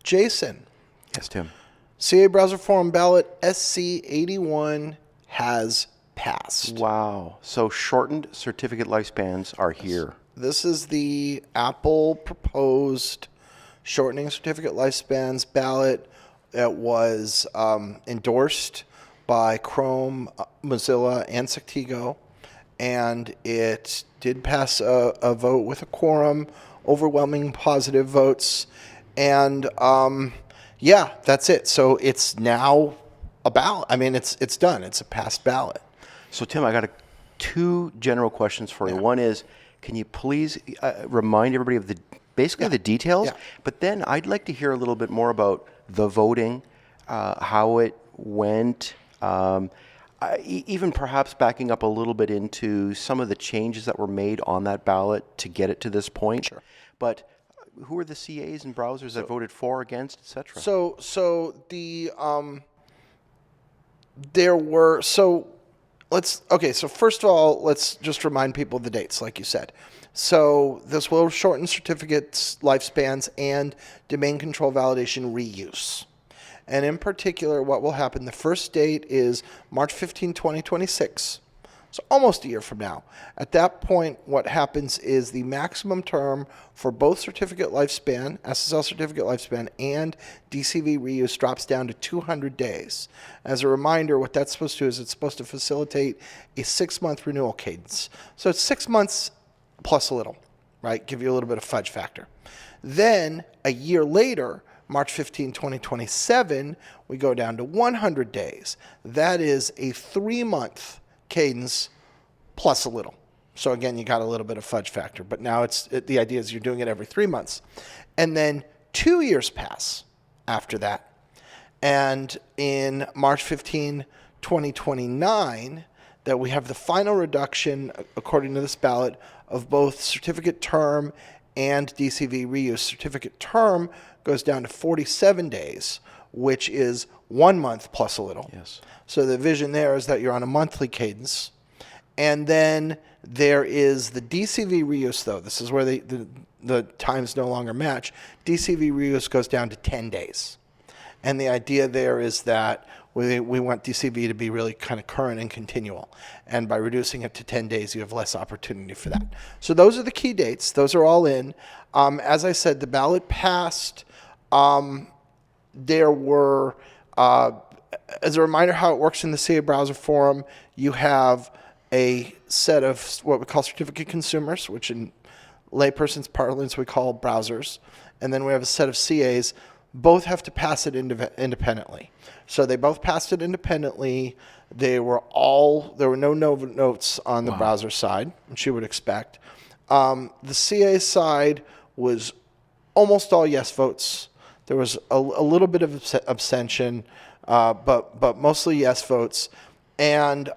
Jason. Yes, Tim. CA Browser Forum ballot SC81 has passed. Wow. So shortened certificate lifespans are here. This is the Apple proposed shortening certificate lifespans ballot. It was endorsed by Chrome, Mozilla, and Sectigo, and it did pass a vote with a quorum, overwhelming positive votes, and yeah, that's it. So it's now a ballot. I mean, it's done. It's a passed ballot. So, Tim, I got two general questions for you. One is, can you please remind everybody of the details? Yeah. But then I'd like to hear a little bit more about the voting, how it went, even perhaps backing up a little bit into some of the changes that were made on that ballot to get it to this point. Sure. But who are the CAs and browsers that voted for, against, etc.? So there were so first of all, let's just remind people of the dates, like you said. So this will shorten certificates lifespans and domain control validation reuse. And in particular, what will happen, the first date is March 15, 2026. So almost a year from now. At that point, what happens is the maximum term for both certificate lifespan, SSL certificate lifespan, and DCV reuse drops down to 200 days. As a reminder, what that's supposed to do is it's supposed to facilitate a 6-month renewal cadence. So it's 6 months plus a little, right? Give you a little bit of fudge factor. Then a year later, March 15, 2027, we go down to 100 days. That is a 3-month cadence plus a little. So again, you got a little bit of fudge factor, but now the idea is you're doing it every 3 months. And then 2 years pass after that. And in March 15, 2029, that we have the final reduction, according to this ballot, of both certificate term and DCV reuse. Certificate term goes down to 47 days, which is 1 month plus a little. Yes. So the vision there is that you're on a monthly cadence. And then there is the DCV reuse, though. This is where the times no longer match. DCV reuse goes down to 10 days. And the idea there is that we want DCV to be really kind of current and continual. And by reducing it to 10 days, you have less opportunity for that. So those are the key dates. Those are all in. As I said, the ballot passed. There were... as a reminder how it works in the CA Browser Forum, you have a set of what we call certificate consumers, which in layperson's parlance we call browsers. And then we have a set of CAs. Both have to pass it independently. So they both passed it independently. There were no notes on the browser side, which you would expect. The CA side was almost all yes votes. There was a little bit of abstention, but mostly yes votes. And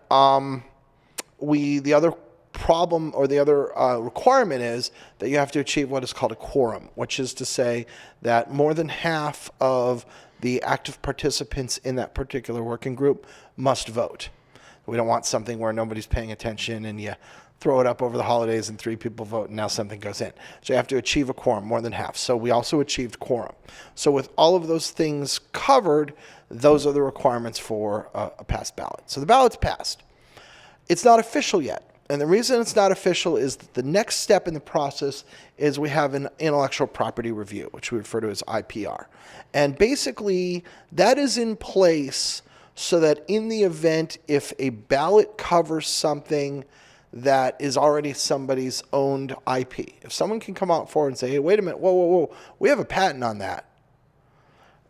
the other problem or the other requirement is that you have to achieve what is called a quorum, which is to say that more than half of the active participants in that particular working group must vote. We don't want something where nobody's paying attention and you throw it up over the holidays and 3 people vote and now something goes in. So you have to achieve a quorum, more than half. So we also achieved quorum. So with all of those things covered, those are the requirements for a passed ballot. So the ballot's passed. It's not official yet. And the reason it's not official is that the next step in the process is we have an intellectual property review, which we refer to as IPR. And basically, that is in place so that in the event if a ballot covers something that is already somebody's owned IP, if someone can come out forward and say, hey, wait a minute, whoa, we have a patent on that,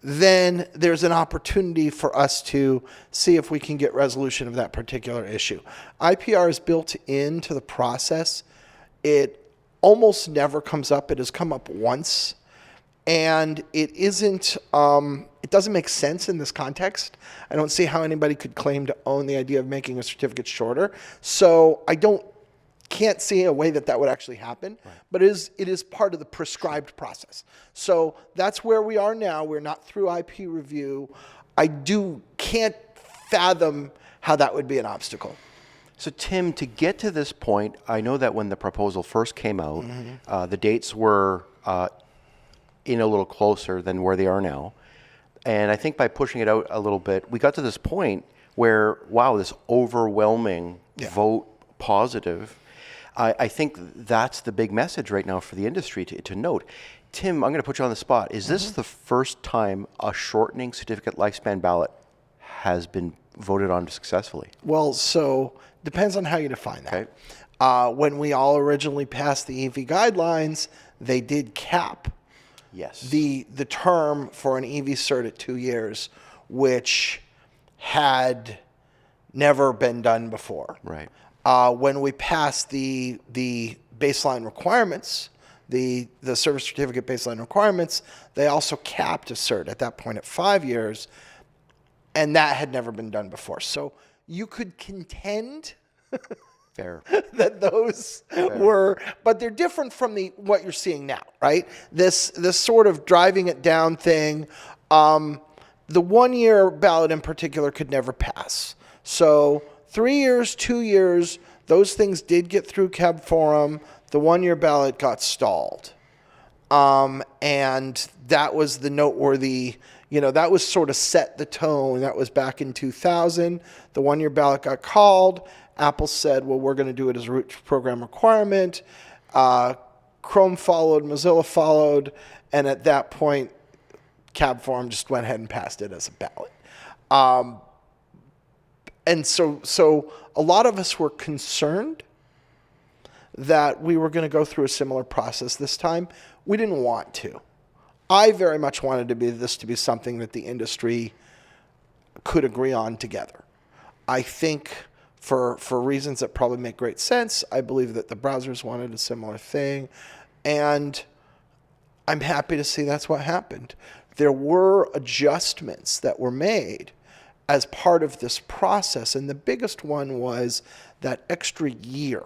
then there's an opportunity for us to see if we can get resolution of that particular issue. IPR is built into the process. It almost never comes up. It has come up once. And it doesn't make sense in this context. I don't see how anybody could claim to own the idea of making a certificate shorter. So can't see a way that would actually happen, right. But it is part of the prescribed process. So that's where we are now. We're not through IP review. I can't fathom how that would be an obstacle. So Tim, to get to this point, I know that when the proposal first came out, the dates were in a little closer than where they are now. And I think by pushing it out a little bit, we got to this point where, wow, this overwhelming vote positive. I think that's the big message right now for the industry to note. Tim, I'm going to put you on the spot. Is this the first time a shortening certificate lifespan ballot has been voted on successfully? Well, so depends on how you define that. Okay. When we all originally passed the EV guidelines, they did cap Yes. the term for an EV cert at 2 years, which had never been done before. Right. When we passed the baseline requirements, the service certificate baseline requirements, they also capped a cert at that point at 5 years, and that had never been done before. So you could contend Fair. that those were, but they're different from what you're seeing now, right? This sort of driving it down thing. The 1 year ballot in particular could never pass. So 3 years, 2 years, those things did get through Cab Forum. The 1 year ballot got stalled. And that was the noteworthy, that was sort of set the tone. That was back in 2000. The 1 year ballot got called. Apple said, well, we're going to do it as a root program requirement. Chrome followed, Mozilla followed. And at that point, Cab Forum just went ahead and passed it as a ballot. And so a lot of us were concerned that we were going to go through a similar process this time. We didn't want to. I very much wanted this to be something that the industry could agree on together. I think for reasons that probably make great sense, I believe that the browsers wanted a similar thing. And I'm happy to see that's what happened. There were adjustments that were made as part of this process. And the biggest one was that extra year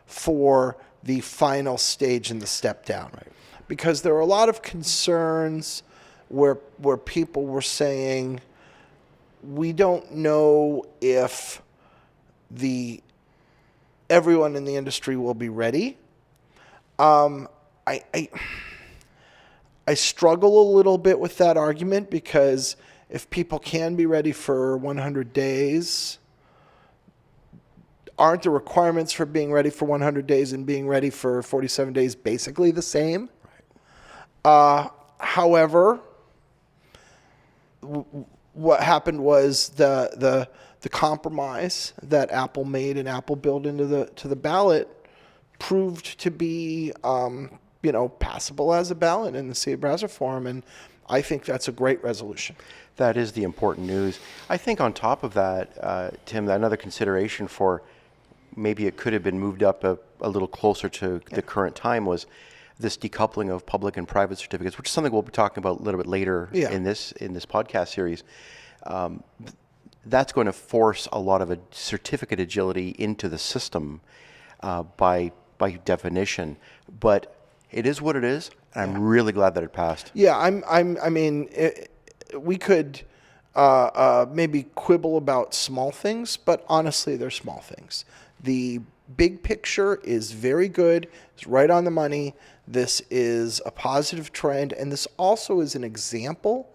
for the final stage in the step down. Right. Because there were a lot of concerns where people were saying, we don't know if everyone in the industry will be ready. I struggle a little bit with that argument, because if people can be ready for 100 days, aren't the requirements for being ready for 100 days and being ready for 47 days basically the same? Right. However, what happened was the compromise that Apple made and Apple built into the ballot proved to be passable as a ballot in the CA Browser Forum, and I think that's a great resolution. That is the important news. I think on top of that, Tim, another consideration for maybe it could have been moved up a little closer to the current time was this decoupling of public and private certificates, which is something we'll be talking about a little bit later in this podcast series. That's going to force a lot of a certificate agility into the system by definition, but it is what it is. And I'm really glad that it passed. Yeah, we could maybe quibble about small things, but honestly, they're small things. The big picture is very good. It's right on the money. This is a positive trend, and this also is an example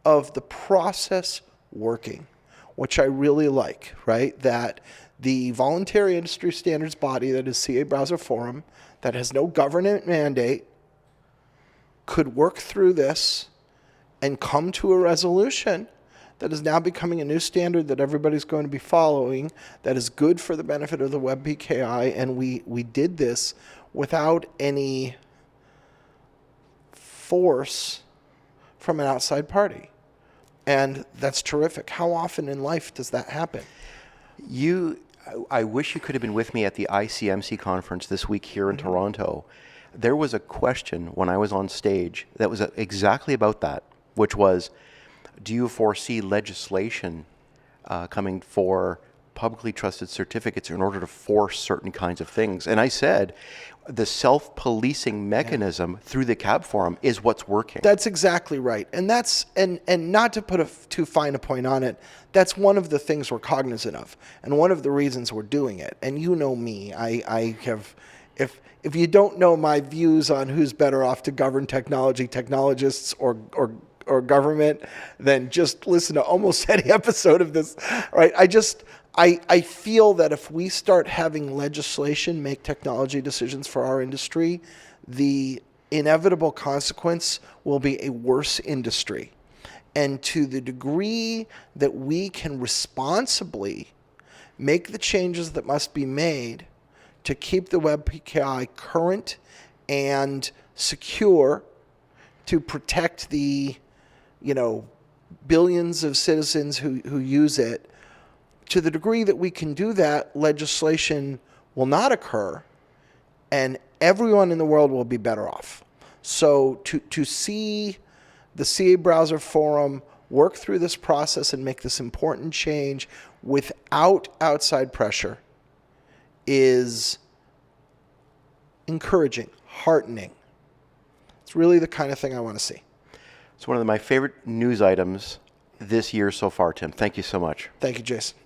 of the process working, which I really like, right? That the voluntary industry standards body that is CA Browser Forum, that has no government mandate, could work through this and come to a resolution that is now becoming a new standard that everybody's going to be following, that is good for the benefit of the web PKI, and we did this without any force from an outside party. And that's terrific. How often in life does that happen? I wish you could have been with me at the ICMC conference this week here in Toronto. There was a question when I was on stage that was exactly about that, which was, do you foresee legislation coming for publicly trusted certificates in order to force certain kinds of things? And I said, the self-policing mechanism through the CAB Forum is what's working. That's exactly right. And that's and not to put too fine a point on it, that's one of the things we're cognizant of, and one of the reasons we're doing it. And you know me, I have if you don't know my views on who's better off to govern technology, technologists or government, then just listen to almost any episode of this. Right? I feel that if we start having legislation make technology decisions for our industry, the inevitable consequence will be a worse industry. And to the degree that we can responsibly make the changes that must be made to keep the WebPKI current and secure, to protect the, billions of citizens who use it, to the degree that we can do that, legislation will not occur, and everyone in the world will be better off. So to see the CA Browser Forum work through this process and make this important change without outside pressure is encouraging, heartening. It's really the kind of thing I want to see. It's one of my favorite news items this year so far, Tim. Thank you so much. Thank you, Jason.